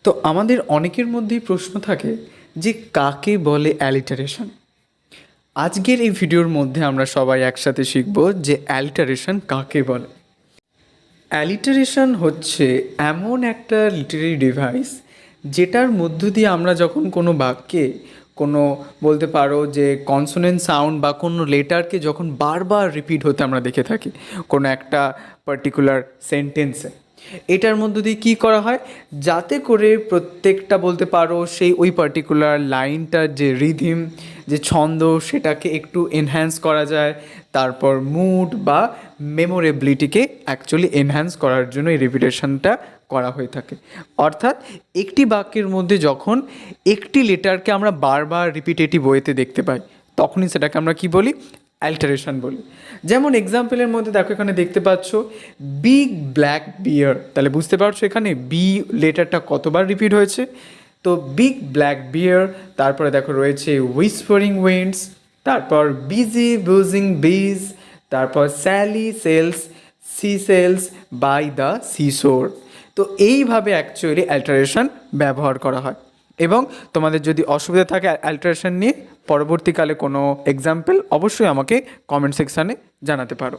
তো আমাদের অনেকের মধ্যেই প্রশ্ন থাকে যে কাকে বলে অ্যালিটারেশন। আজকের এই ভিডিওর মধ্যে আমরা সবাই একসাথে শিখব যে অ্যালিটারেশন কাকে বলে। অ্যালিটারেশন হচ্ছে এমন একটা লিটারেরি ডিভাইস যেটার মধ্য দিয়ে আমরা যখন কোনো বাক্যে কোনো বলতে পারো যে কনসোনেন্ট সাউন্ড বা কোনো লেটারকে যখন বারবার রিপিট হতে আমরা দেখে থাকি কোনো একটা পার্টিকুলার সেন্টেন্সে, এটার মধ্য দিয়ে কী করা হয় যাতে করে প্রত্যেকটা বলতে পারো সেই ওই পার্টিকুলার লাইনটার যে রিদিম, যে ছন্দ, সেটাকে একটু এনহ্যান্স করা যায়। তারপর মুড বা মেমোরেবিলিটিকে অ্যাকচুয়ালি এনহ্যান্স করার জন্য এই রিপিটেশনটা করা হয়ে থাকে। অর্থাৎ একটি বাক্যের মধ্যে যখন একটি লেটারকে আমরা বারবার রিপিটেটিভ ওয়েতে দেখতে পাই তখনই সেটাকে আমরা কি বলি, অ্যাল্টারেশন বলি। যেমন এক্সাম্পলের মধ্যে দেখো এখানে দেখতে পাচ্ছ বিগ ব্ল্যাক বিয়ার, তাহলে বুঝতে পারছো এখানে বি লেটারটা কতবার রিপিট হয়েছে। তো বিগ ব্ল্যাক বিয়ার, তারপরে দেখো রয়েছে হুইসপারিং উইন্ডস, তারপর বিজি বুজিং বিজ, তারপর Sally sells sea shells by the seashore. তো এইভাবে অ্যাকচুয়ালি অ্যাল্টারেশন ব্যবহার করা হয়। এবং তোমাদের যদি অসুবিধা থাকে অ্যাল্টারেশন নিয়ে পরবর্তীকালে কোনো এক্সাম্পল, অবশ্যই আমাকে কমেন্ট সেকশানে জানাতে পারো।